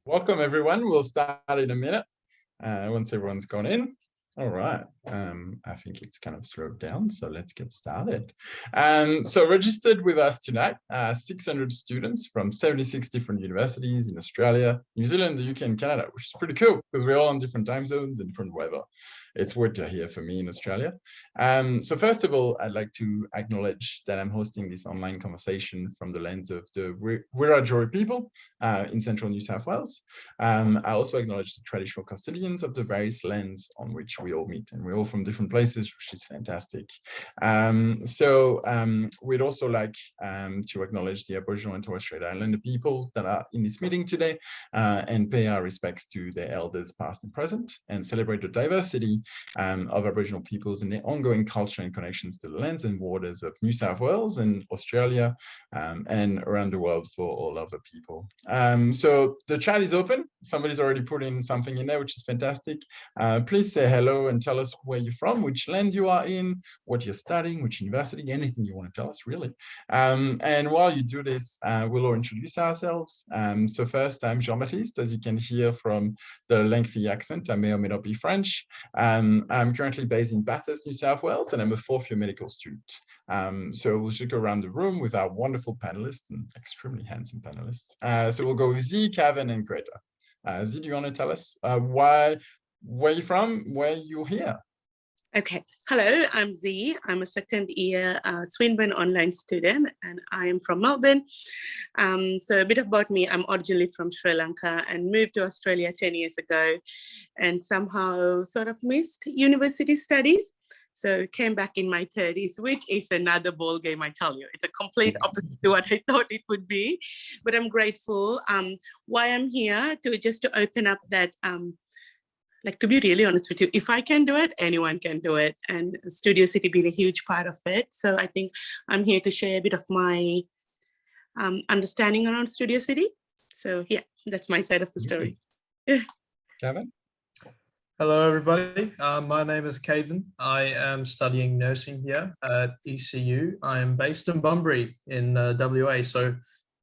Welcome, everyone. We'll start in a minute once everyone's gone in. All right. I think it's kind of slowed down, so let's get started. So registered with us tonight, 600 students from 76 different universities in Australia, New Zealand, the UK, and Canada, which is pretty cool because we're all on different time zones and different weather. It's weird to hear for me in Australia. So first of all, I'd like to acknowledge that I'm hosting this online conversation from the lens of the Wiradjuri people in central New South Wales. I also acknowledge the traditional custodians of the various lands on which we all meet, and we're all from different places, which is fantastic. We'd also like to acknowledge the Aboriginal and Torres Strait Islander people that are in this meeting today and pay our respects to their elders past and present, and celebrate the diversity of Aboriginal peoples and their ongoing culture and connections to the lands and waters of New South Wales and Australia and around the world for all other people. So the chat is open. Somebody's already put in something in there, which is fantastic. Please say hello and tell us where you're from, which land you are in, what you're studying, which university, anything you want to tell us, really. And while you do this, we'll all introduce ourselves. So first, I'm Jean-Baptiste. As you can hear from the lengthy accent, I may or may not be French. I'm currently based in Bathurst, New South Wales, and I'm a fourth-year medical student. So we'll just go around the room with our wonderful panelists and extremely handsome panelists. So we'll go with Z, Kavan, and Greta. Z, do you want to tell us where you're from, where you're here? Okay. Hello, I'm Z. I'm a second year Swinburne online student, and I am from Melbourne. So a bit about me, I'm originally from Sri Lanka and moved to Australia 10 years ago and somehow sort of missed university studies. So came back in my 30s, which is another ball game, I tell you. It's a complete opposite to what I thought it would be, but I'm grateful. Why I'm here to open up that, like, to be really honest with you, if I can do it, anyone can do it. And Studio City being a huge part of it. So I think I'm here to share a bit of my understanding around Studio City. So yeah, that's my side of the story. Kavan? Hello, everybody. My name is Kavan. I am studying nursing here at ECU. I am based in Bunbury in WA, so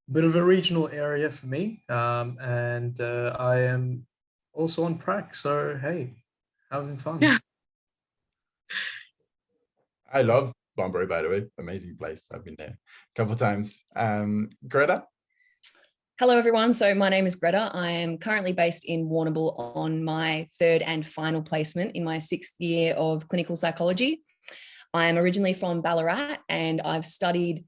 a bit of a regional area for me. And I am also on prac, so hey, having fun. Yeah. I love Bunbury, by the way. Amazing place. I've been there a couple of times. Greta? Hello, everyone. So my name is Greta. I am currently based in Warrnambool on my third and final placement in my 6th year of clinical psychology. I am originally from Ballarat, and I've studied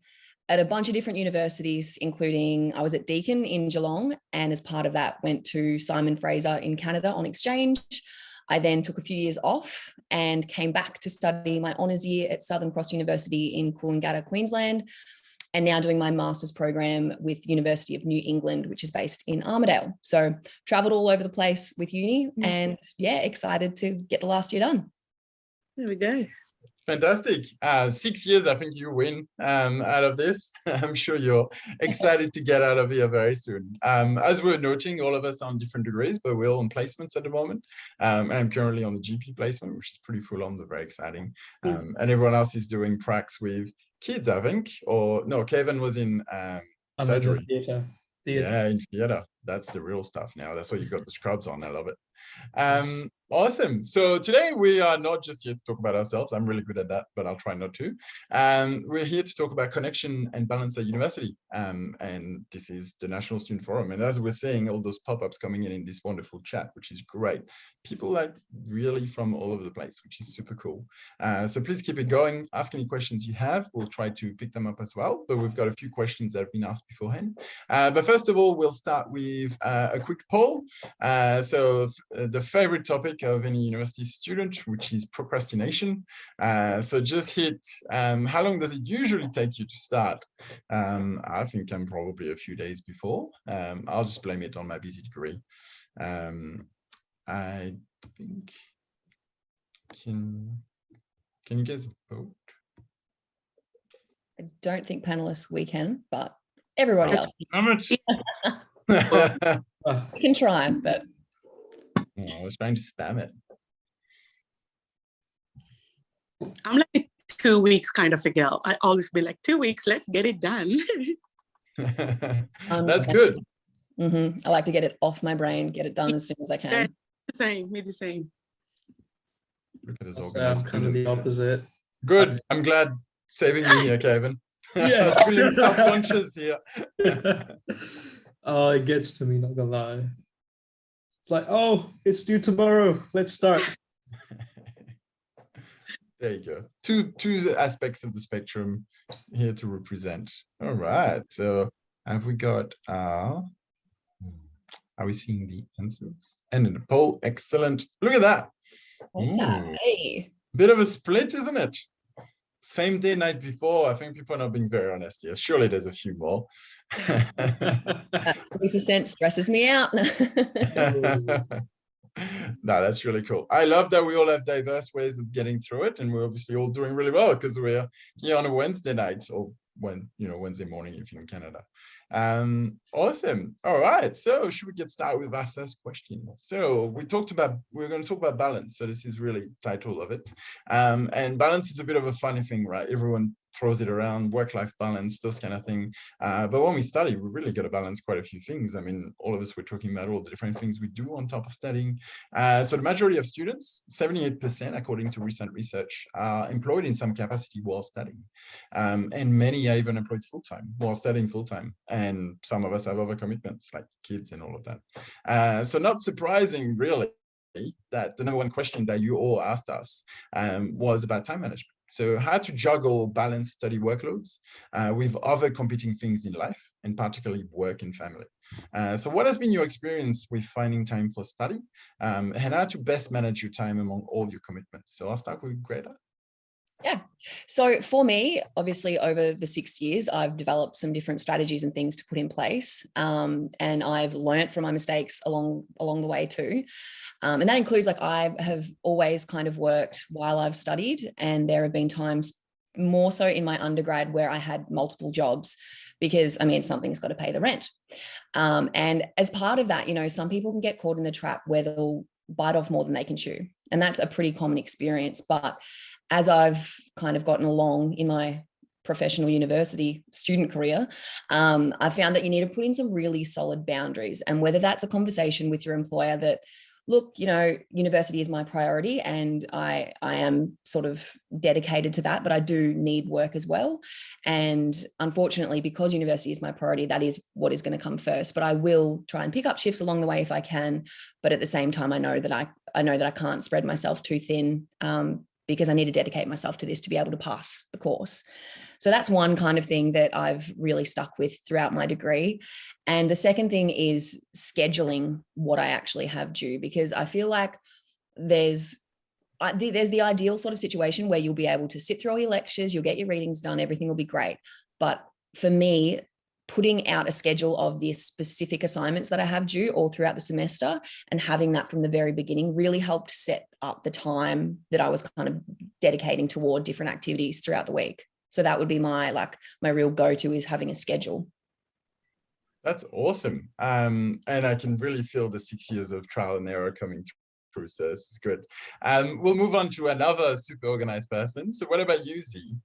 at a bunch of different universities, including I was at Deakin in Geelong, and as part of that went to Simon Fraser in Canada on exchange. I then took a few years off and came back to study my honours year at Southern Cross University in Coolangatta, Queensland, and now doing my master's program with University of New England, which is based in Armidale. So travelled all over the place with uni and yeah, excited to get the last year done. There we go. Fantastic. 6 years, I think you win out of this. I'm sure you're excited to get out of here very soon. As we're noting, all of us are on different degrees, but we're all on placements at the moment. I'm currently on the GP placement, which is pretty full on, but very exciting. And everyone else is doing pracs with kids, I think. Or no, Kavan was in surgery. Theatre. Yeah, in theatre. That's the real stuff now. That's why you've got the scrubs on. I love it. Awesome. So today we are not just here to talk about ourselves. I'm really good at that, but I'll try not to. We're here to talk about connection and balance at university. And this is the National Student Forum. And as we're seeing all those pop-ups coming in this wonderful chat, which is great. People like really from all over the place, which is super cool. So please keep it going. Ask any questions you have. We'll try to pick them up as well. But we've got a few questions that have been asked beforehand. But first of all, we'll start with a quick poll. So the favorite topic of any university student, which is procrastination. So just hit, how long does it usually take you to start? I think I'm probably a few days before. I'll just blame it on my busy degree. I think, can you guys vote? I don't think panelists we can, but everybody else. How much? We can try, but I was trying to spam it. I'm like 2 weeks kind of a girl. I always be like, 2 weeks, let's get it done. That's good. I like to get it off my brain, get it done as soon as I can. Me the same. Look at us I'm organized kind of the students. opposite. Good. I'm glad saving me here, Kevin. Yeah. Feeling self-conscious here. Oh, it gets to me, not gonna lie. It's like, oh, it's due tomorrow. Let's start. There you go. Two aspects of the spectrum here to represent. All right. So have we got are we seeing the answers? And in the poll, excellent. Look at that. What's that? Hey. Bit of a split, isn't it? Same day, night before. I think people are not being very honest here. Surely there's a few more. 3% stresses me out. No, that's really cool. I love that we all have diverse ways of getting through it, and we're obviously all doing really well because we're here on a Wednesday night, or Wednesday morning if you're in Canada. Awesome. All right, so should we get started with our first question? So we're going to talk about balance. So this is really the title of it. And balance is a bit of a funny thing, right? Everyone throws it around, work-life balance, those kind of thing. But when we study, we really got to balance quite a few things. I mean, all of us were talking about all the different things we do on top of studying. So the majority of students, 78%, according to recent research, are employed in some capacity while studying. And many are even employed full-time while studying full-time. And some of us have other commitments like kids and all of that. So not surprising, really, that the number one question that you all asked us was about time management. So how to juggle balanced study workloads with other competing things in life, and particularly work and family. So what has been your experience with finding time for study, and how to best manage your time among all your commitments? So I'll start with Greta. Yeah. So for me, obviously over the 6 years, I've developed some different strategies and things to put in place. And I've learned from my mistakes along the way too. And that includes, like, I have always kind of worked while I've studied, and there have been times more so in my undergrad where I had multiple jobs because, I mean, something's got to pay the rent. And as part of that, some people can get caught in the trap where they'll bite off more than they can chew. And that's a pretty common experience. But as I've kind of gotten along in my professional university student career, I found that you need to put in some really solid boundaries. And whether that's a conversation with your employer that, look, university is my priority and I am sort of dedicated to that, but I do need work as well. And unfortunately, because university is my priority, that is what is going to come first. But I will try and pick up shifts along the way if I can. But at the same time, I know that I can't spread myself too thin, because I need to dedicate myself to this to be able to pass the course. So that's one kind of thing that I've really stuck with throughout my degree. And the second thing is scheduling what I actually have due, because I feel like there's the ideal sort of situation where you'll be able to sit through all your lectures, you'll get your readings done, everything will be great. But for me, putting out a schedule of the specific assignments that I have due all throughout the semester and having that from the very beginning really helped set up the time that I was kind of dedicating toward different activities throughout the week. So that would be my real go-to, is having a schedule. That's awesome. And I can really feel the 6 years of trial and error coming through. So this is good. We'll move on to another super organized person. So what about you, Z?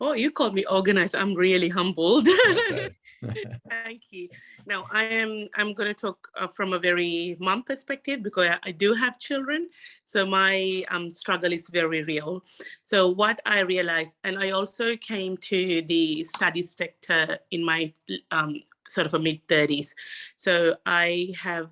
Oh, you called me organized. I'm really humbled. Yes, Thank you. Now, I'm going to talk from a very mom perspective, because I do have children. So my struggle is very real. So what I realized, and I also came to the studies sector in my sort of a mid-30s. So I have,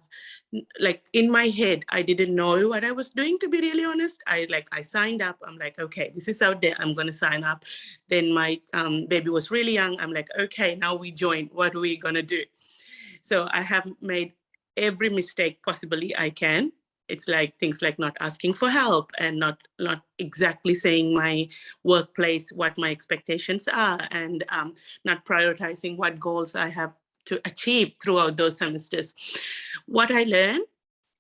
in my head, I didn't know what I was doing, to be really honest. I signed up. I'm like, okay, this is out there. I'm going to sign up. Then my baby was really young. I'm like, okay, now we join. What are we going to do? So I have made every mistake possibly I can. It's like things like not asking for help and not exactly saying my workplace what my expectations are, and not prioritizing what goals I have to achieve throughout those semesters. What I learned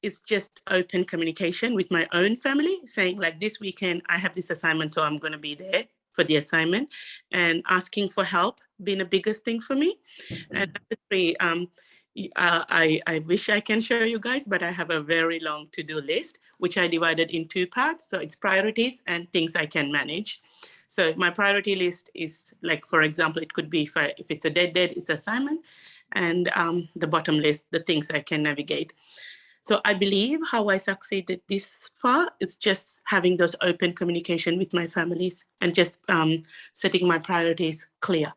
is just open communication with my own family, saying like, this weekend I have this assignment, so I'm going to be there for the assignment, and asking for help being the biggest thing for me. And number three, I wish I can show you guys, but I have a very long to-do list, which I divided in two parts. So it's priorities and things I can manage. So my priority list is, like, for example, it could be if it's a dead, it's assignment. and the bottom list, the things I can navigate. So I believe how I succeeded this far is just having those open communication with my families and just setting my priorities clear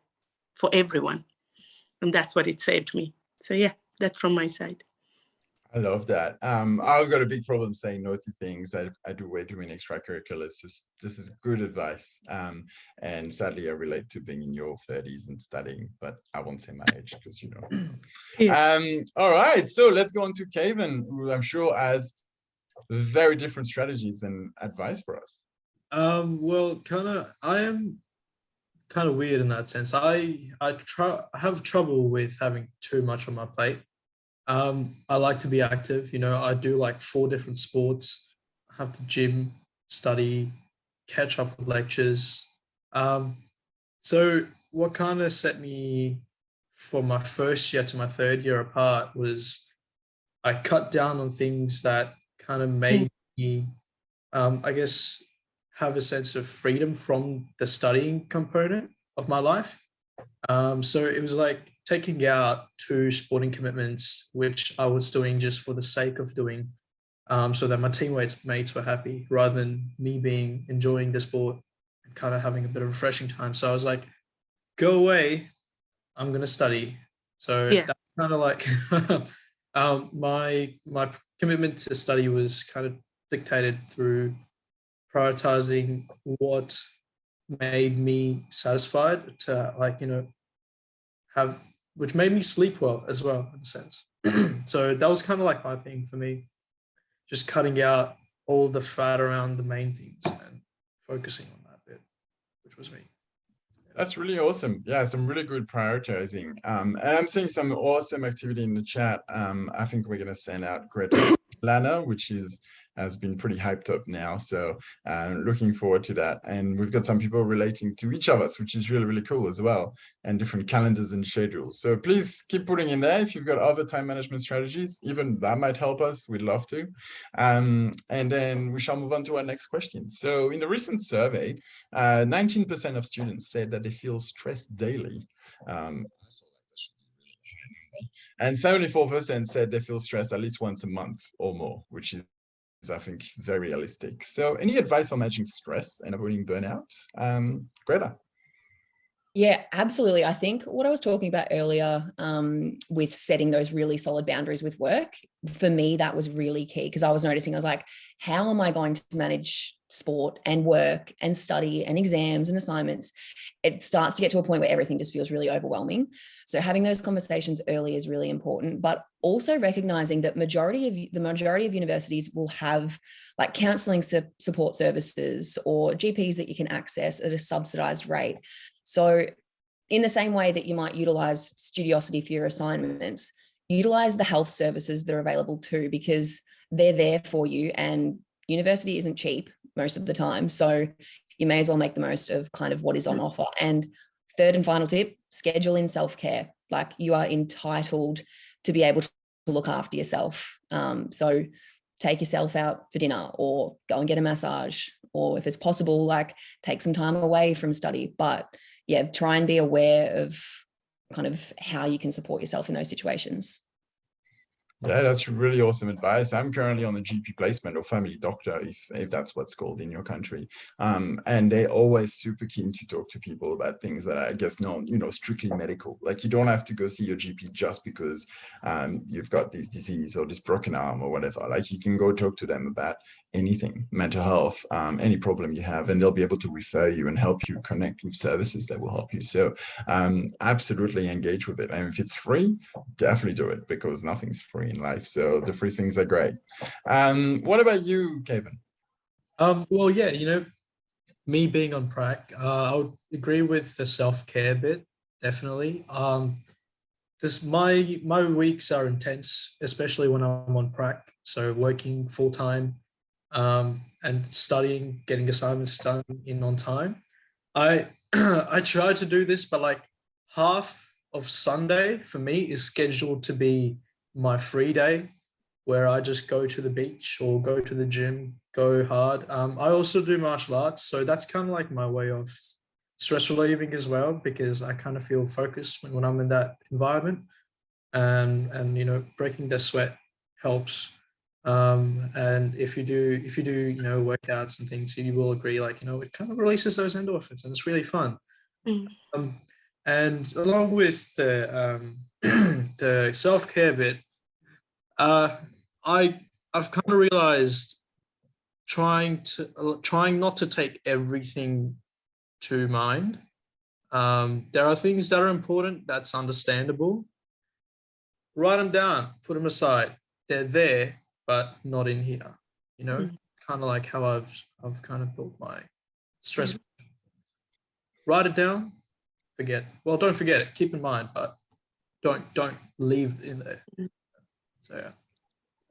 for everyone. And that's what it saved me. So yeah, that's from my side. I love that. I've got a big problem saying no to things. I do way too many extracurriculars. This is good advice. And sadly, I relate to being in your 30s and studying, but I won't say my age because you know. Yeah. All right, so let's go on to Kavan, who I'm sure has very different strategies and advice for us. Well, I am kind of weird in that sense. I have trouble with having too much on my plate. I like to be active. You know, I do like 4 different sports. I have to gym, study, catch up with lectures. So what kind of set me for my first year to my third year apart was I cut down on things that kind of made me, I guess, have a sense of freedom from the studying component of my life. So it was like taking out 2 sporting commitments, which I was doing just for the sake of doing, so that my teammates were happy, rather than me enjoying the sport and kind of having a bit of refreshing time. So I was like, go away, I'm going to study. So Yeah. that's kind of like my commitment to study was kind of dictated through prioritizing what made me satisfied to, like, you know, which made me sleep well as well, in a sense. So that was kind of like my thing for me, just cutting out all the fat around the main things and focusing on that bit, which was me. That's really awesome. Yeah, some really good prioritizing. And I'm seeing some awesome activity in the chat. I think we're going to send out Greta Lana, which has been pretty hyped up now. So looking forward to that. And we've got some people relating to each of us, which is really, really cool as well, and different calendars and schedules. So please keep putting in there if you've got other time management strategies. Even that might help us. We'd love to. And then we shall move on to our next question. So in the recent survey, 19% of students said that they feel stressed daily. And 74% said they feel stressed at least once a month or more, which is, I think, very realistic. So any advice on managing stress and avoiding burnout? Greta? Yeah, absolutely. I think what I was talking about earlier with setting those really solid boundaries with work, for me, that was really key, because I was noticing, I was like, how am I going to manage sport and work and study and exams and assignments? It starts to get to a point where everything just feels really overwhelming. So having those conversations early is really important, but also recognizing that the majority of universities will have like counseling support services or GPs that you can access at a subsidized rate. So in the same way that you might utilize Studiosity for your assignments, utilize the health services that are available too, because they're there for you, and university isn't cheap most of the time. So you may as well make the most of kind of what is on offer. And third and final tip, schedule in self-care. Like, you are entitled to be able to look after yourself. So take yourself out for dinner, or go and get a massage, or if it's possible, like take some time away from study. But yeah, try and be aware of kind of how you can support yourself in those situations. Yeah, that's really awesome advice. I'm currently on the GP placement, or family doctor, if that's what's called in your country. And they're always super keen to talk to people about things that are, I guess, not, strictly medical. Like, you don't have to go see your GP just because you've got this disease or this broken arm or whatever. Like, you can go talk to them about anything, mental health, any problem you have, and they'll be able to refer you and help you connect with services that will help you. So absolutely engage with it. And if it's free, definitely do it, because nothing's free in life. So the free things are great. What about you, Kavan? Well, yeah, me being on prac, I would agree with the self-care bit, definitely. My weeks are intense, especially when I'm on prac. So working full-time and studying, getting assignments done in on time. I try to do this, but like half of Sunday for me is scheduled to be my free day, where I just go to the beach or go to the gym, go hard. I also do martial arts, so that's kind of like my way of stress relieving as well, because I kind of feel focused when I'm in that environment. and you know, breaking the sweat helps. And if you do you know, workouts and things, you will agree, like, you know, it kind of releases those endorphins and it's really fun. And along with the the self-care bit, I've kind of realized trying not to take everything to mind. There are things that are important, that's understandable. Write them down, put them aside. They're there, but not in here. You know, kind of like how I've kind of built my stress. Write it down, forget. Well, don't forget it. Keep in mind, but don't leave it in there. So yeah.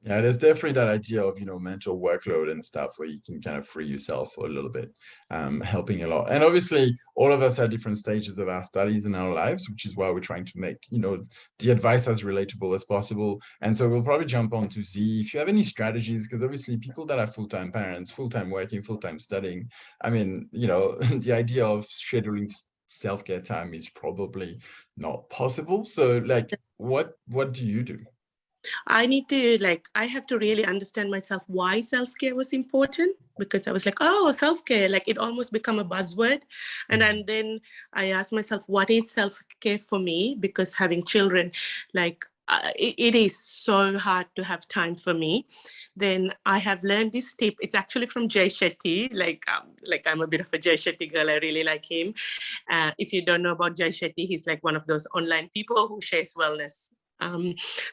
Yeah, there's definitely that idea of, you know, mental workload and stuff where you can kind of free yourself for a little bit, helping a lot. And obviously, all of us at different stages of our studies and our lives, which is why we're trying to make, you know, the advice as relatable as possible. And so we'll probably jump on to Z. If you have any strategies, because obviously people that are full-time parents, full-time working, full-time studying, I mean, you know, the idea of scheduling self-care time is probably not possible. So like, what do you do? I need to, like, I have to really understand myself why self-care was important, because I was like, oh, self-care, like it almost become a buzzword. And then I asked myself, what is self-care for me? Because having children, like, it is so hard to have time for me. Then I have learned this tip. It's actually from Jay Shetty. Like I'm a bit of a Jay Shetty girl. I really like him. If you don't know about Jay Shetty, he's like one of those online people who shares wellness.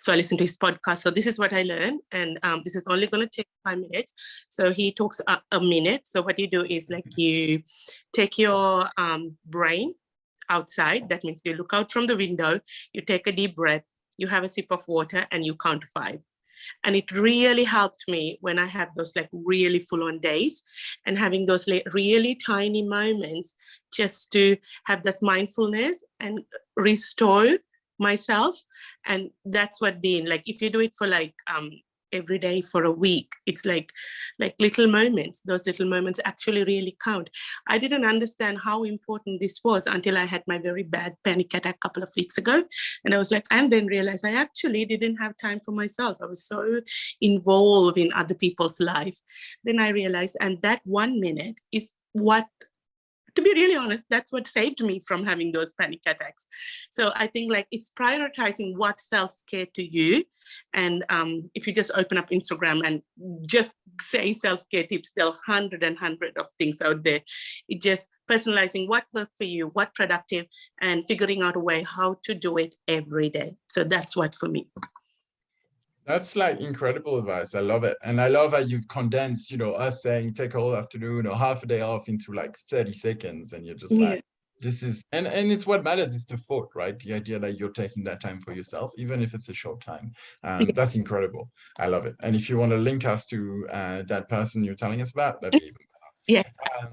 So I listened to his podcast. So this is what I learned. And this is only going to take 5 minutes. So he talks a minute. So what you do is like you take your brain outside. That means you look out from the window, you take a deep breath, you have a sip of water, and you count to 5. And it really helped me when I have those like really full-on days, and having those like really tiny moments just to have this mindfulness and restore myself. And that's what being like, if you do it for like every day for a week, it's like little moments. Those little moments actually really count. I didn't understand how important this was until I had my very bad panic attack a couple of weeks ago. And I was like, and then realized I actually didn't have time for myself. I was so involved in other people's life. Then I realized, and that 1 minute is what, to be really honest, that's what saved me from having those panic attacks. So I think like it's prioritizing what self-care to you. And if you just open up Instagram and just say self-care tips, there are 100 of things out there. It just personalizing what worked for you, what productive, and figuring out a way how to do it every day. So that's what for me. That's like incredible advice. I love it. And I love how you've condensed, you know, us saying take a whole afternoon or half a day off into like 30 seconds. And you're just like, this is, and it's what matters is the thought, right? The idea that you're taking that time for yourself, even if it's a short time. That's incredible. I love it. And if you want to link us to that person you're telling us about, that'd be even better. Yeah.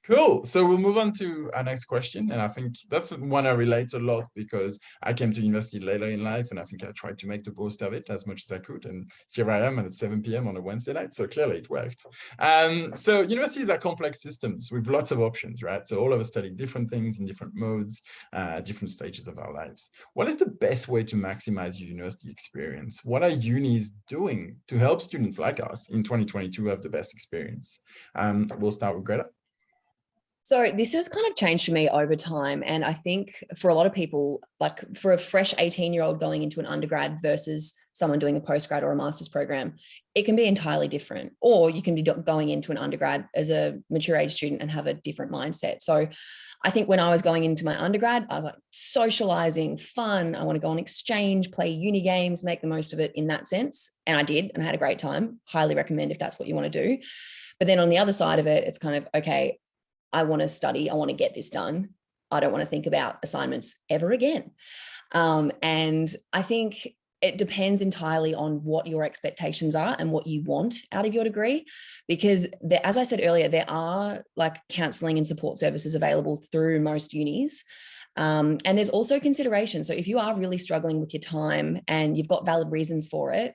Cool. So we'll move on to our next question. And I think that's one I relate a lot because I came to university later in life and I think I tried to make the most of it as much as I could. And here I am and it's 7 p.m. on a Wednesday night. So clearly it worked. So universities are complex systems with lots of options, right? So all of us study different things in different modes, different stages of our lives. What is the best way to maximize your university experience? What are unis doing to help students like us in 2022 have the best experience? We'll start with Greta. So this has kind of changed for me over time. And I think for a lot of people, like for a fresh 18-year-old going into an undergrad versus someone doing a postgrad or a master's program, it can be entirely different. Or you can be going into an undergrad as a mature age student and have a different mindset. So I think when I was going into my undergrad, I was like socializing, fun. I want to go on exchange, play uni games, make the most of it in that sense. And I did, and I had a great time. Highly recommend if that's what you want to do. But then on the other side of it, it's kind of, okay, I want to study. I want to get this done. I don't want to think about assignments ever again. And I think it depends entirely on what your expectations are and what you want out of your degree. Because as I said earlier, there are like counselling and support services available through most unis. And there's also consideration. So if you are really struggling with your time and you've got valid reasons for it,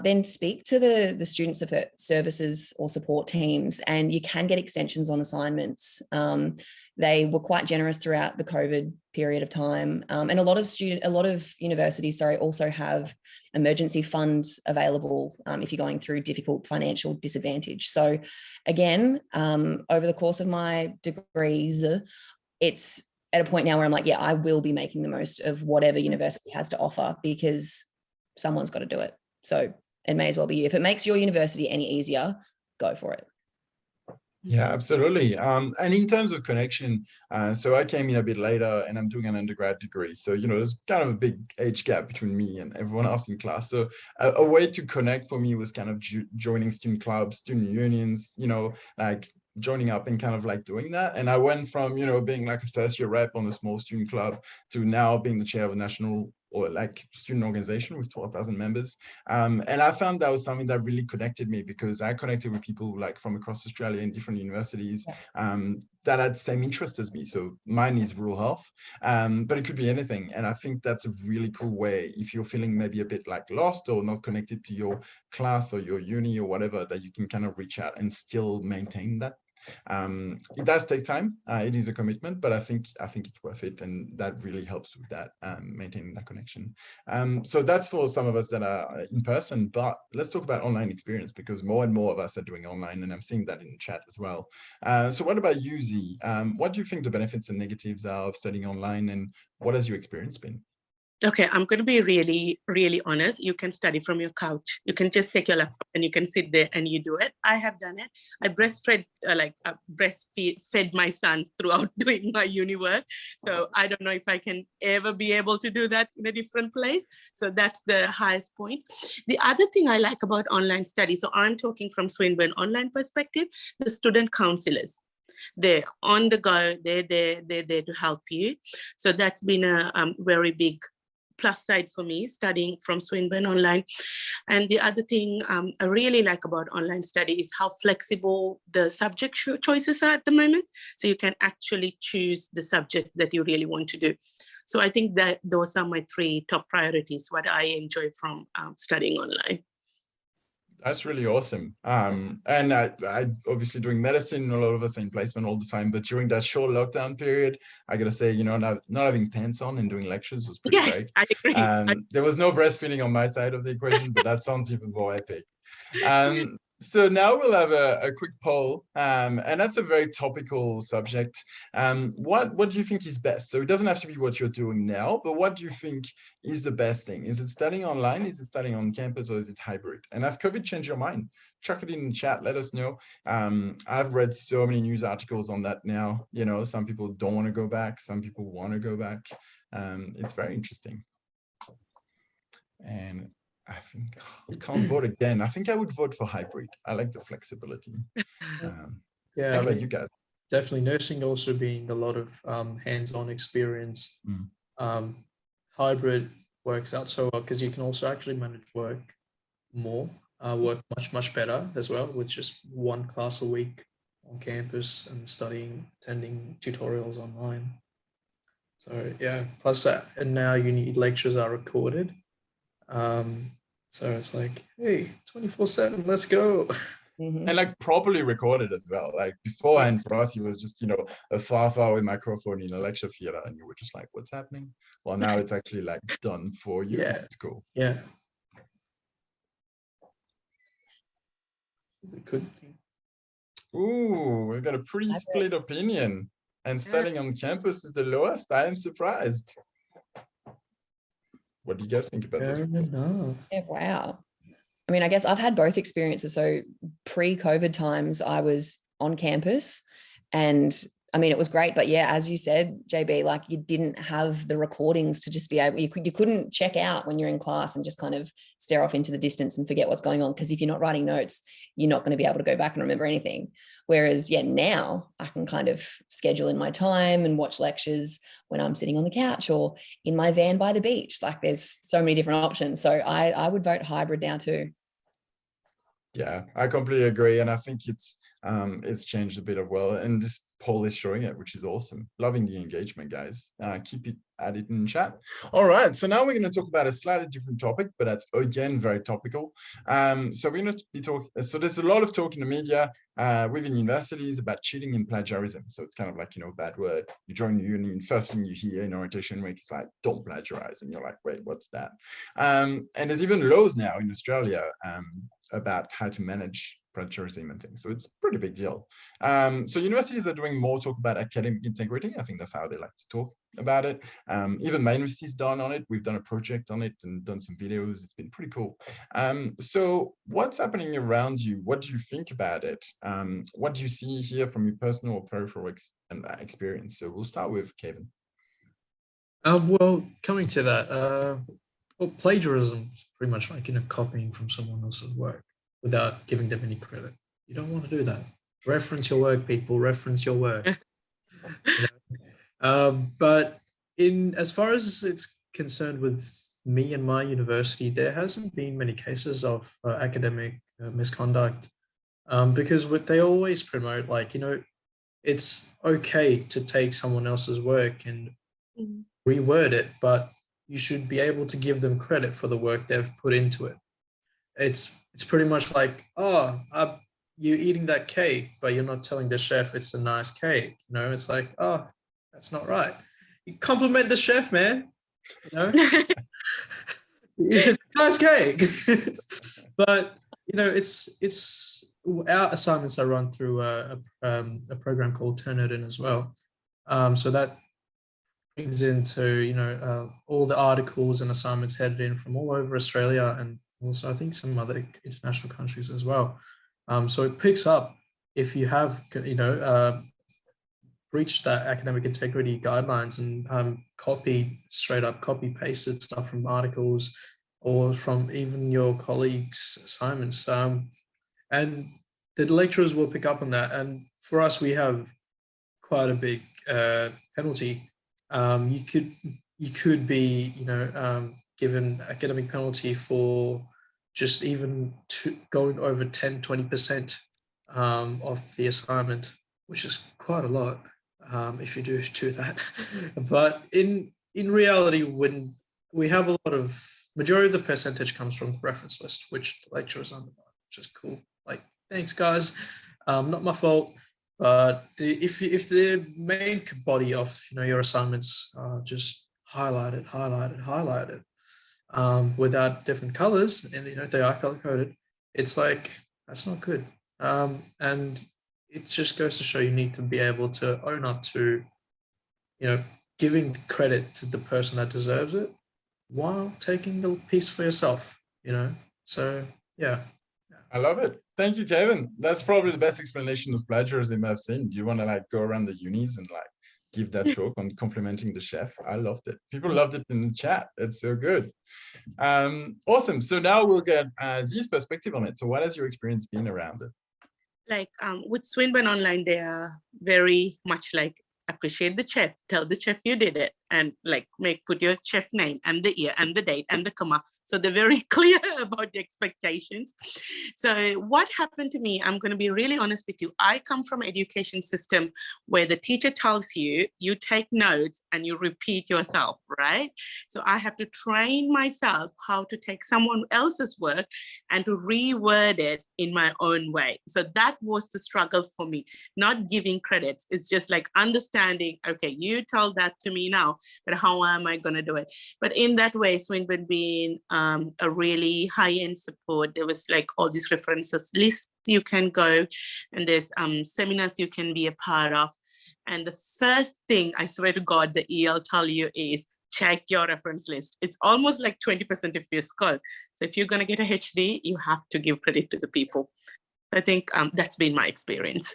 then speak to the student services or support teams, and you can get extensions on assignments. They were quite generous throughout the COVID period of time. And a lot of universities, also have emergency funds available if you're going through difficult financial disadvantage. So again, over the course of my degrees, it's at a point now where I'm like, yeah, I will be making the most of whatever university has to offer, because someone's got to do it. So it may as well be you. If it makes your university any easier, go for it. Yeah, absolutely. And in terms of connection, so I came in a bit later and I'm doing an undergrad degree. So, there's kind of a big age gap between me and everyone else in class. So a way to connect for me was kind of joining student clubs, student unions, like joining up and kind of like doing that. And I went from, being like a first year rep on a small student club to now being the chair of a national or like student organization with 12,000 members. And I found that was something that really connected me, because I connected with people like from across Australia in different universities that had the same interest as me. So mine is rural health, but it could be anything. And I think that's a really cool way, if you're feeling maybe a bit like lost or not connected to your class or your uni or whatever, that you can kind of reach out and still maintain that. It does take time. It is a commitment, but I think it's worth it, and that really helps with that, maintaining that connection. So that's for some of us that are in person, but let's talk about online experience, because more and more of us are doing online, and I'm seeing that in the chat as well. So what about you, Z? What do you think the benefits and negatives are of studying online, and what has your experience been? Okay, I'm going to be really, really honest. You can study from your couch. You can just take your laptop and you can sit there and you do it. I have done it. I breastfed my son throughout doing my uni work. So I don't know if I can ever be able to do that in a different place. So that's the highest point. The other thing I like about online study, so I'm talking from Swinburne online perspective, the student counselors. They're on the go, they're there to help you. So that's been a very big plus side for me, studying from Swinburne online. And the other thing I really like about online study is how flexible the subject choices are at the moment. So you can actually choose the subject that you really want to do. So I think that those are my 3 top priorities, what I enjoy from studying online. That's really awesome. And I obviously doing medicine, a lot of us are in placement all the time, but during that short lockdown period, I gotta say, not having pants on and doing lectures was pretty great. I agree. There was no breastfeeding on my side of the equation, but that sounds even more epic. So now we'll have a quick poll, and that's a very topical subject. What do you think is best? So it doesn't have to be what you're doing now, but what do you think is the best thing? Is it studying online? Is it studying on campus, or is it hybrid? And has COVID changed your mind? Chuck it in the chat, let us know. I've read so many news articles on that now. Some people don't want to go back, some people want to go back. It's very interesting. And I think I can't vote again. I think I would vote for hybrid. I like the flexibility. Yeah, how about you guys? Definitely, nursing also being a lot of hands-on experience. Hybrid works out so well because you can also actually manage work more, work much better as well with just 1 class a week on campus and attending tutorials online. So yeah, plus that, and now uni lectures are recorded. So it's like, hey, 24/7, let's go. And like properly recorded as well. Like beforehand for us, it was just, a far away microphone in a lecture theater, and you were just like, what's happening? Well, now it's actually like done for you. Yeah. It's cool. Yeah. Good thing. Ooh, we've got a pretty split opinion. And studying on campus is the lowest. I am surprised. What do you guys think about this? Yeah, wow. I mean, I guess I've had both experiences. So pre-COVID times, I was on campus, and I mean, it was great. But yeah, as you said, JB, like you didn't have the recordings to just be able, you couldn't check out when you're in class and just kind of stare off into the distance and forget what's going on. Because if you're not writing notes, you're not going to be able to go back and remember anything. Whereas, yeah, now I can kind of schedule in my time and watch lectures when I'm sitting on the couch or in my van by the beach. Like there's so many different options. So I would vote hybrid now too. Yeah, I completely agree. And I think it's changed a bit as well. And this poll is showing it, which is awesome. Loving the engagement, guys. Keep it at it in chat. All right, so now we're going to talk about a slightly different topic, but that's again very topical. So we're going to be talking. So there's a lot of talk in the media within universities about cheating and plagiarism. So it's kind of like, you know, bad word. You join uni, and first thing you hear in orientation week is like, don't plagiarize, and you're like, wait, what's that? And there's even laws now in Australia about how to manage plagiarism and things. So it's a pretty big deal. So universities are doing more talk about academic integrity. I think that's how they like to talk about it. Even my university's done on it. We've done a project on it and done some videos. It's been pretty cool. So what's happening around you? What do you think about it? What do you see here from your personal or peripheral experience? So we'll start with Kavan. Well, coming to that, well, plagiarism is pretty much like, you know, copying from someone else's work without giving them any credit. You don't want to do that. Reference your work, people. Reference your work. You know? But as far as it's concerned with me and my university, there hasn't been many cases of academic misconduct, because what they always promote, like, you know, it's okay to take someone else's work and reword it, but you should be able to give them credit for the work they've put into it. It's pretty much like, oh, you're eating that cake, but you're not telling the chef it's a nice cake. You know, it's like, oh, that's not right. You compliment the chef, man. You know, it's a nice cake. But you know, it's our assignments are run through a program called Turnitin as well. So that brings into, you know, all the articles and assignments headed in from all over Australia, and also I think some other international countries as well. So it picks up if you have, you know, breached that academic integrity guidelines and straight up copy pasted stuff from articles or from even your colleagues' assignments. And the lecturers will pick up on that. And for us, we have quite a big penalty. You could be, you know, given academic penalty for just even going over 10-20% of the assignment, which is quite a lot if you do that. But in reality, when we have a lot of, majority of the percentage comes from the reference list, which the lecturers underline, which is cool. Like, thanks guys, not my fault. But if the main body of, you know, your assignments are just highlighted without different colors, and you know they are color coded, it's like, that's not good. And it just goes to show you need to be able to own up to, you know, giving credit to the person that deserves it while taking the piece for yourself, you know. So yeah. I love it. Thank you, Kevin. That's probably the best explanation of plagiarism I've seen. Do you want to like go around the unis and like give that talk on complimenting the chef? I loved it. People loved it in the chat. It's so good. Awesome. So now we'll get Z's perspective on it. So what has your experience been around it? Like with Swinburne Online, they are very much like, appreciate the chef, tell the chef you did it, and like put your chef name and the year and the date and the comma. So they're very clear about the expectations. So what happened to me, I'm going to be really honest with you. I come from an education system where the teacher tells you, you take notes and you repeat yourself, right? So I have to train myself how to take someone else's work and to reword it in my own way. So that was the struggle for me, not giving credits. It's just like understanding, okay, you tell that to me now, but how am I going to do it? But in that way, Swinburne being a really high-end support. There was like all these references lists you can go, and there's seminars you can be a part of. And the first thing, I swear to God, the EL tell you is check your reference list. It's almost like 20% of your score. So if you're going to get a HD, you have to give credit to the people. I think that's been my experience.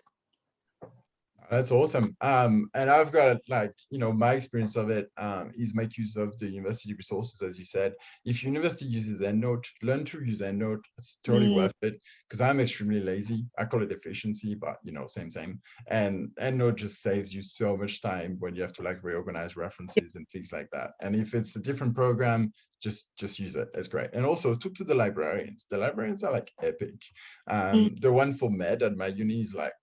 That's awesome. And I've got like, you know, my experience of it is make use of the university resources, as you said. If university uses EndNote, learn to use EndNote. It's totally worth it, because I'm extremely lazy. I call it efficiency, but you know, same. And EndNote just saves you so much time when you have to like reorganize references and things like that. And if it's a different program, just use it. It's great. And also talk to the librarians. The librarians are like epic. The one for med at my uni is like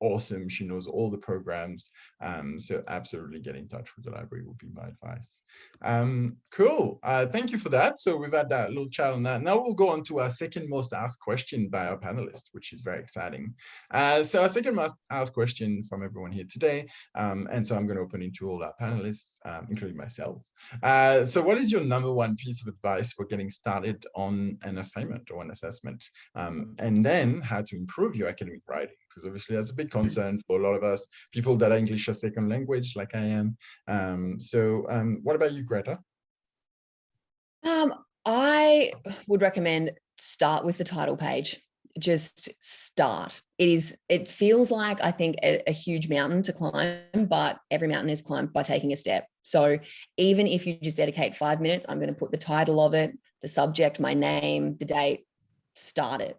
awesome. She knows all the programs. So absolutely get in touch with the library would be my advice. Cool. Thank you for that. So we've had that little chat on that. Now we'll go on to our second most asked question by our panelists, which is very exciting. So our second most asked question from everyone here today, and so I'm going to open it to all our panelists, including myself. So what is your number one piece of advice for getting started on an assignment or an assessment? And then how to improve your academic writing? Because obviously that's a big concern for a lot of us, people that are English as second language, like I am. What about you, Greta? I would recommend start with the title page. Just start. It feels like, I think, a huge mountain to climb, but every mountain is climbed by taking a step. So even if you just dedicate 5 minutes, I'm going to put the title of it, the subject, my name, the date, start it.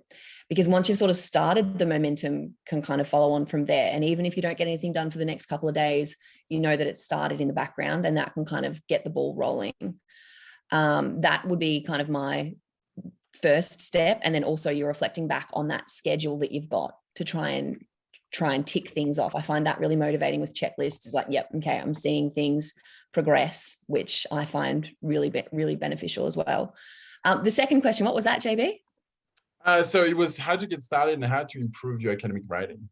Because once you've sort of started, the momentum can kind of follow on from there. And even if you don't get anything done for the next couple of days, you know that it's started in the background, and that can kind of get the ball rolling. That would be kind of my first step. And then also you're reflecting back on that schedule that you've got to try and tick things off. I find that really motivating with checklists. Is like, yep, okay, I'm seeing things progress, which I find really beneficial as well. The second question, what was that, JB? So it was how to get started and how to improve your academic writing.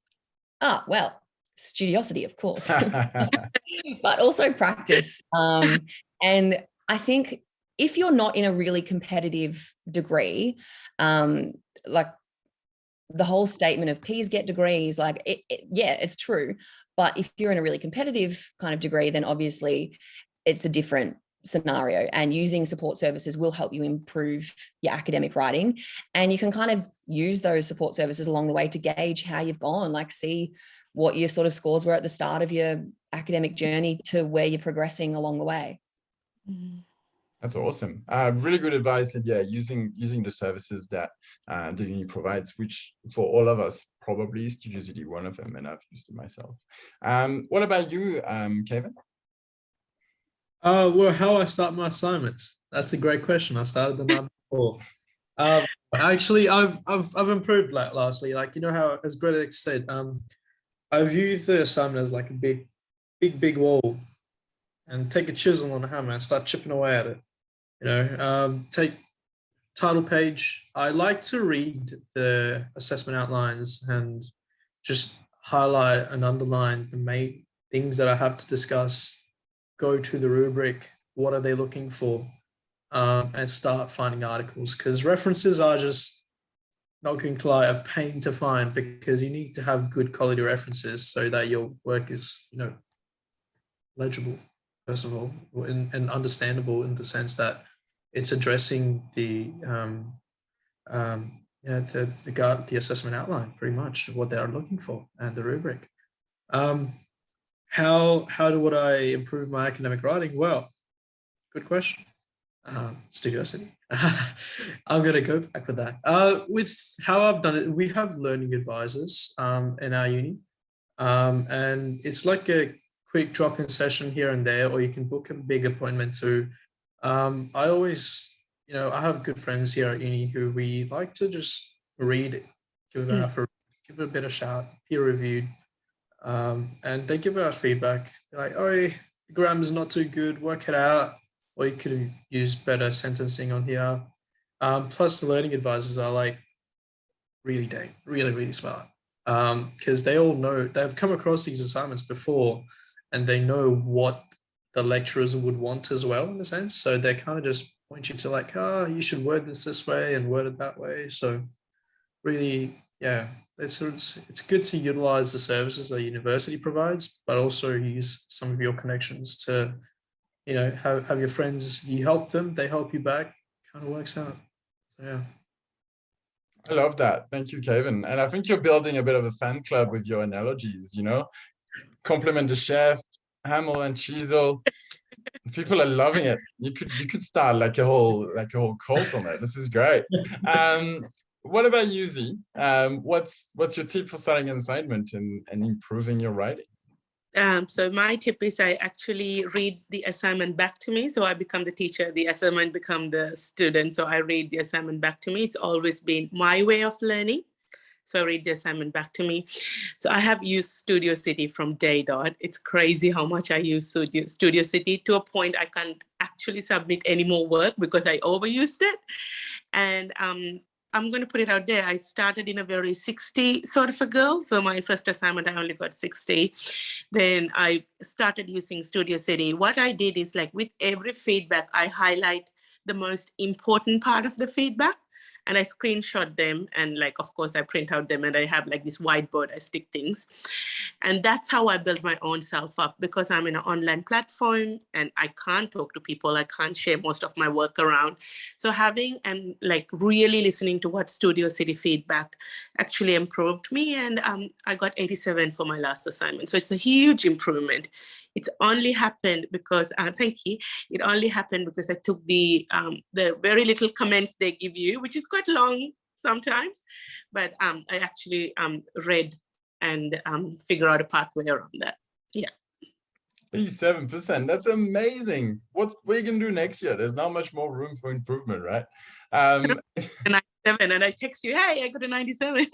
Well, studiosity, of course, but also practice. And I think if you're not in a really competitive degree, like the whole statement of P's get degrees, like yeah, it's true. But if you're in a really competitive kind of degree, then obviously it's a different scenario, and using support services will help you improve your academic writing. And you can kind of use those support services along the way to gauge how you've gone, like see what your sort of scores were at the start of your academic journey to where you're progressing along the way. That's awesome. Really good advice. And yeah, using the services that the uni provides, which for all of us, probably Studiosity one of them, and I've used it myself. What about you, Kavan? Well, how I start my assignments? That's a great question. I started the night before. Actually, I've improved lastly. Like, you know how, as Greta said, I view the assignment as like a big wall, and take a chisel and a hammer and start chipping away at it. You know, take title page. I like to read the assessment outlines and just highlight and underline the main things that I have to discuss. Go to the rubric, what are they looking for, and start finding articles, because references are just, not going to lie, a pain to find, because you need to have good quality references so that your work is, you know, legible, first of all, and understandable in the sense that it's addressing the assessment outline, pretty much what they are looking for, and the rubric. How would I improve my academic writing? Well, good question. Studiosity. I'm going to go back with that. With how I've done it, we have learning advisors in our uni, and it's like a quick drop-in session here and there, or you can book a big appointment too. I always, you know, I have good friends here at uni who we like to just read it, give it a bit of shout, peer-reviewed. And they give out feedback like, oh, the grammar's not too good, work it out, or you could have used better sentencing on here. Plus the learning advisors are like really smart, because they all know, they've come across these assignments before, and they know what the lecturers would want as well, in a sense. So they kind of just point you to like, oh, you should word this way and word it that way. So really, yeah, it's good to utilize the services that university provides, but also use some of your connections to, you know, have your friends, you help them, they help you back, kind of works out. So yeah. I love that. Thank you, Kavan. And I think you're building a bit of a fan club with your analogies, you know, compliment the chef, hammer and chisel. People are loving it. You could start like a whole cult on it. This is great. What about you, Z? What's your tip for starting an assignment and improving your writing? So my tip is I actually read the assignment back to me. So I become the teacher, the assignment become the student. So I read the assignment back to me. It's always been my way of learning. So I read the assignment back to me. So I have used Studio City from day dot. It's crazy how much I use Studio City, to a point I can't actually submit any more work because I overused it. And I'm going to put it out there. I started in a very 60 sort of a girl. So my first assignment, I only got 60. Then I started using Studio City. What I did is, like, with every feedback, I highlight the most important part of the feedback, and I screenshot them, and, like, of course I print out them, and I have like this whiteboard, I stick things. And that's how I build my own self up, because I'm in an online platform and I can't talk to people. I can't share most of my work around. So having and like really listening to what Studio City feedback actually improved me. And I got 87 for my last assignment. So it's a huge improvement. It's only happened because, thank you. It only happened because I took the very little comments they give you, which is quite long sometimes, but I actually read and figure out a pathway around that. Yeah. 87%. That's amazing. What are you going to do next year? There's not much more room for improvement, right? A 97, and I text you, hey, I got a 97.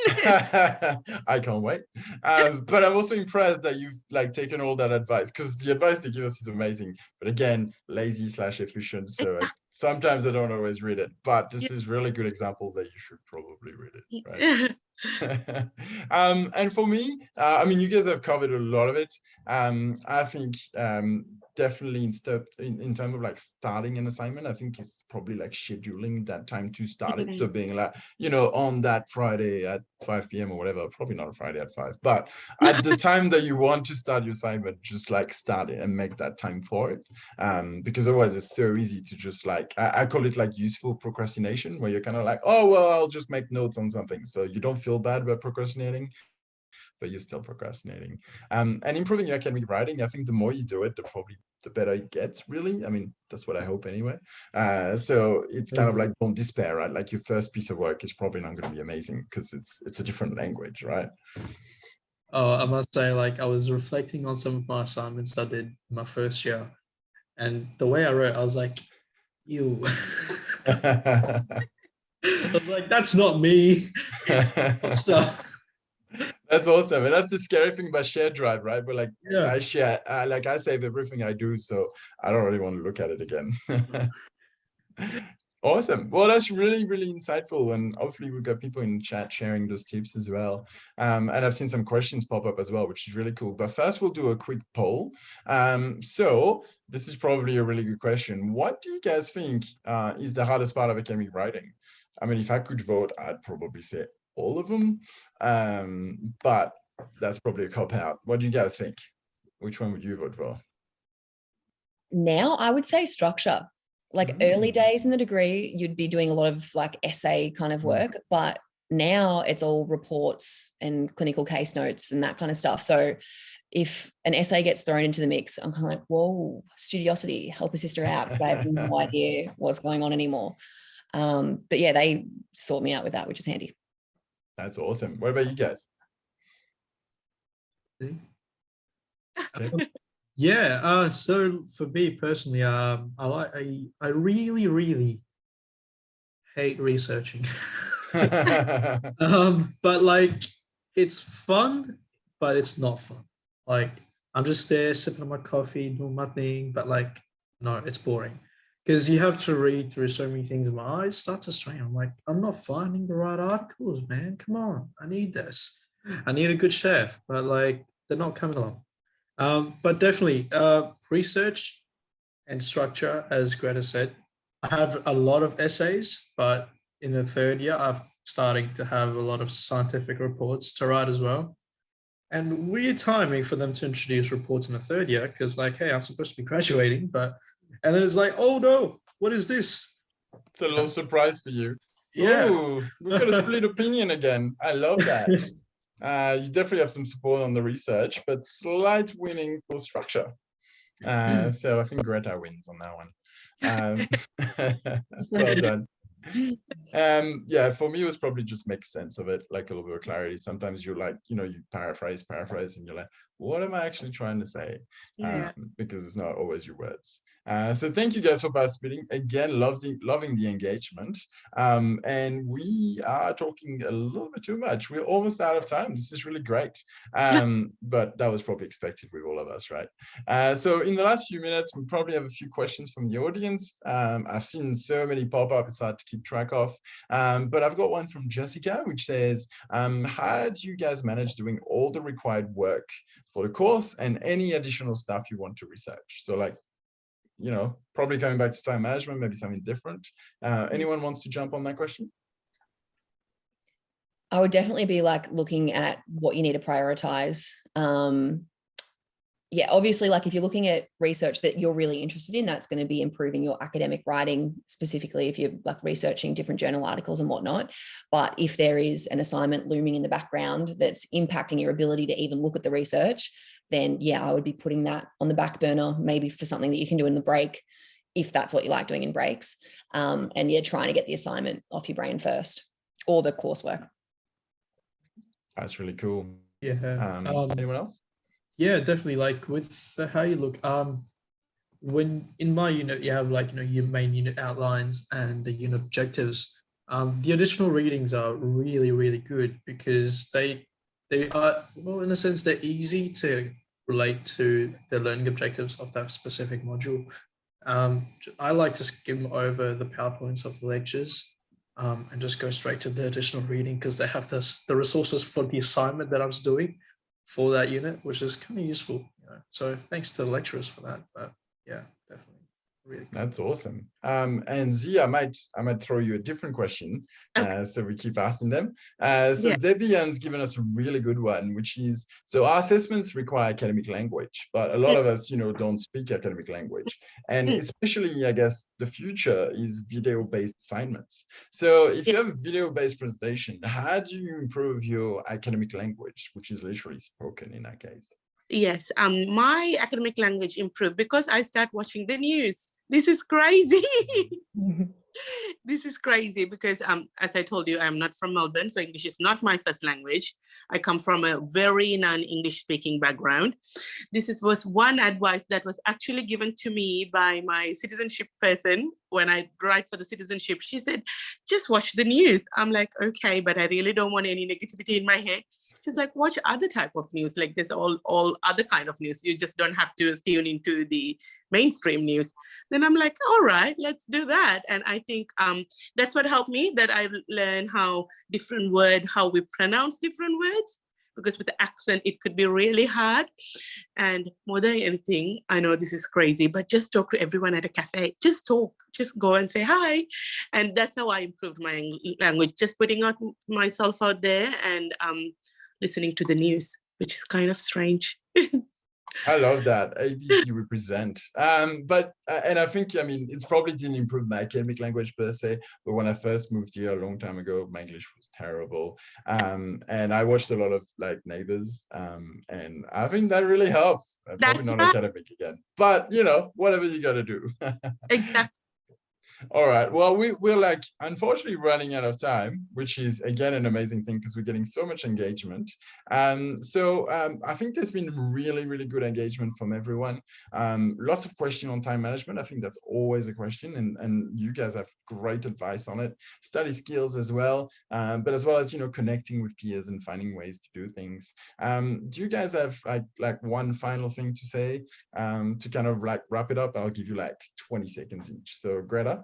I can't wait. But I'm also impressed that you've like taken all that advice, because the advice they give us is amazing. But again, lazy/efficient. So sometimes I don't always read it. But this is really good example that you should probably read it, right? And for me, I mean, you guys have covered a lot of it. I think definitely in terms of like starting an assignment, I think it's probably like scheduling that time to start it. So being like, you know, on that Friday at 5 p.m. or whatever, probably not a Friday at 5, but at the time that you want to start your assignment, just like start it and make that time for it. Because otherwise it's so easy to just like, I call it like useful procrastination, where you're kind of like, oh, well, I'll just make notes on something. So you don't feel bad about procrastinating, but you're still procrastinating. And improving your academic writing, I think the more you do it, the better it gets, really. I mean, that's what I hope anyway. So it's kind of like, don't despair, right? Like your first piece of work is probably not going to be amazing because it's a different language, right? Oh, I must say, like, I was reflecting on some of my assignments I did my first year, and the way I wrote, I was like, ew. I was like, that's not me. Stuff. That's awesome. And that's the scary thing about shared drive, right? But like, Yeah. I share, like I save everything I do, so I don't really want to look at it again. Awesome. Well, that's really, really insightful. And hopefully we've got people in the chat sharing those tips as well. And I've seen some questions pop up as well, which is really cool. But first, we'll do a quick poll. So this is probably a really good question. What do you guys think is the hardest part of academic writing? I mean, if I could vote, I'd probably say all of them. But that's probably a cop-out. What do you guys think? Which one would you vote for? Now, I would say structure. Like early days in the degree, you'd be doing a lot of like essay kind of work, but now it's all reports and clinical case notes and that kind of stuff. So if an essay gets thrown into the mix, I'm kind of like, whoa, studiosity, help a sister out, because I have no idea what's going on anymore. But yeah, they sort me out with that, which is handy. That's awesome. What about you guys? Okay. Yeah, so for me personally, I really, really hate researching. But like, it's fun, but it's not fun. Like, I'm just there sipping on my coffee, doing my thing, but like, no, it's boring. Because you have to read through so many things and my eyes start to strain. I'm like, I'm not finding the right articles, man. Come on, I need this. I need a good chef, but like, they're not coming along. But definitely research and structure, as Greta said. I have a lot of essays, but in the third year, I'm starting to have a lot of scientific reports to write as well. And weird timing for them to introduce reports in the third year, because like, hey, I'm supposed to be graduating, and then it's like, oh no, what is this? It's a little surprise for you. Yeah. Ooh, we've got a split opinion again. I love that. You definitely have some support on the research, but slight winning for structure. So I think Greta wins on that one. Well done. Yeah, for me, it was probably just make sense of it, like a little bit of clarity. Sometimes you're like, you paraphrase, and you're like, what am I actually trying to say? Yeah. Because it's not always your words. So thank you guys for participating. Again, loving the engagement. And we are talking a little bit too much. We're almost out of time. This is really great. But that was probably expected with all of us, right? So in the last few minutes, we probably have a few questions from the audience. I've seen so many pop up, it's hard to keep track of. But I've got one from Jessica, which says, how do you guys manage doing all the required work for the course and any additional stuff you want to research? So like, you know, probably going back to time management, maybe something different. Anyone wants to jump on that question? I would definitely be like looking at what you need to prioritize. Yeah, obviously, like if you're looking at research that you're really interested in, that's going to be improving your academic writing, specifically if you're like researching different journal articles and whatnot. But if there is an assignment looming in the background that's impacting your ability to even look at the research, then yeah, I would be putting that on the back burner, maybe for something that you can do in the break, if that's what you like doing in breaks. And yeah, trying to get the assignment off your brain first, or the coursework. That's really cool. Yeah. Anyone else? Yeah, definitely. Like with how you look, when in my unit you have like, you know, your main unit outlines and the unit objectives. The additional readings are really, really good because they are, well, in a sense, they're easy to relate to the learning objectives of that specific module. I like to skim over the PowerPoints of the lectures and just go straight to the additional reading because they have the resources for the assignment that I was doing for that unit, which is kind of useful. You know? So thanks to the lecturers for that. But yeah, definitely. Really cool. That's awesome. And Z, I might throw you a different question, so we keep asking them. So Debbie Ann's given us a really good one, which is, so our assessments require academic language, but a lot of us, you know, don't speak academic language. And especially, I guess, the future is video-based assignments. So if you have a video-based presentation, how do you improve your academic language, which is literally spoken in that case? Yes, my academic language improved because I start watching the news. This is crazy. This is crazy because, as I told you, I'm not from Melbourne, so English is not my first language. I come from a very non-English speaking background. This was one advice that was actually given to me by my citizenship person when I write for the citizenship. She said, just watch the news. I'm like, okay, but I really don't want any negativity in my head. She's like, watch other type of news. Like there's all other kind of news. You just don't have to tune into the mainstream news. Then I'm like, all right, let's do that. And I think that's what helped me, that I learned how we pronounce different words, because with the accent, it could be really hard. And more than anything, I know this is crazy, but just talk to everyone at a cafe. Just talk, just go and say hi. And that's how I improved my language, just putting myself out there and listening to the news, which is kind of strange. I love that. ABC represent. But I think, I mean, it's probably didn't improve my academic language per se, but when I first moved here a long time ago, my English was terrible. And I watched a lot of like Neighbours, and I think that really helps. Probably not academic again, but you know, whatever you got to do. Exactly. All right. Well, we're like, unfortunately, running out of time, which is, again, an amazing thing because we're getting so much engagement. So I think there's been really, really good engagement from everyone. Lots of questions on time management. I think that's always a question. And you guys have great advice on it. Study skills as well, but as well as, you know, connecting with peers and finding ways to do things. Do you guys have like one final thing to say to kind of like wrap it up? I'll give you like 20 seconds each. So Greta?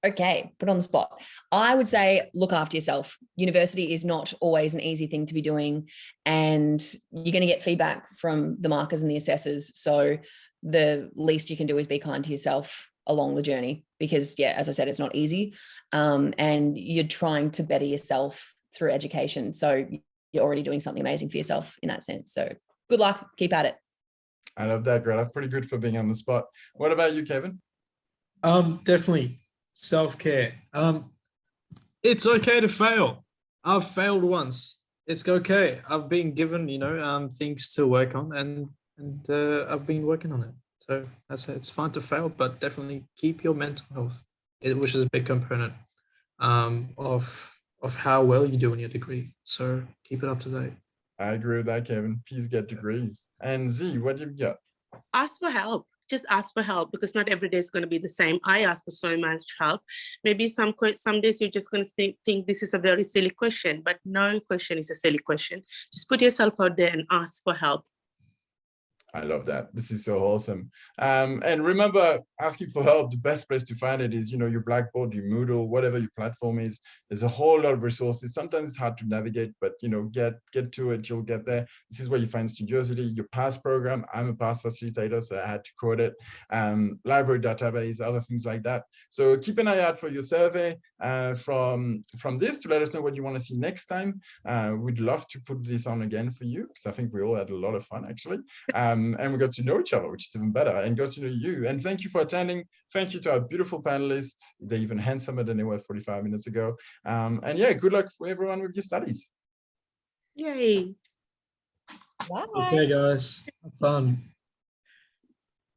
Okay, put on the spot. I would say look after yourself. University is not always an easy thing to be doing, and you're going to get feedback from the markers and the assessors. So the least you can do is be kind to yourself along the journey, because yeah, as I said, it's not easy. And you're trying to better yourself through education. So you're already doing something amazing for yourself in that sense. So good luck, keep at it. I love that, Greta. Pretty good for being on the spot. What about you, Kevin? Definitely. Self-care. It's okay to fail. I've failed once. It's okay. I've been given, you know, things to work on, and I've been working on it. So that's it. It's fine to fail, but definitely keep your mental health, which is a big component of how well you do in your degree. So keep it up to date. I agree with that, Kevin. Please get degrees. And Z, what do you got? ask for help. Just ask for help, because not every day is going to be the same. I ask for so much help. Maybe some days you're just going to think this is a very silly question, but no question is a silly question. Just put yourself out there and ask for help. I love that. This is so awesome. And remember, asking for help, the best place to find it is, your Blackboard, your Moodle, whatever your platform is. There's a whole lot of resources. Sometimes it's hard to navigate, but, get to it, you'll get there. This is where you find Studiosity, your past program. I'm a past facilitator, so I had to quote it. Library database, other things like that. So keep an eye out for your survey from this to let us know what you want to see next time. We'd love to put this on again for you, because I think we all had a lot of fun, actually. And we got to know each other, which is even better, and got to know you. And thank you for attending. Thank you to our beautiful panelists. They're even handsomer than they were 45 minutes ago. And yeah, good luck for everyone with your studies. Yay. Bye. Okay, guys, have fun.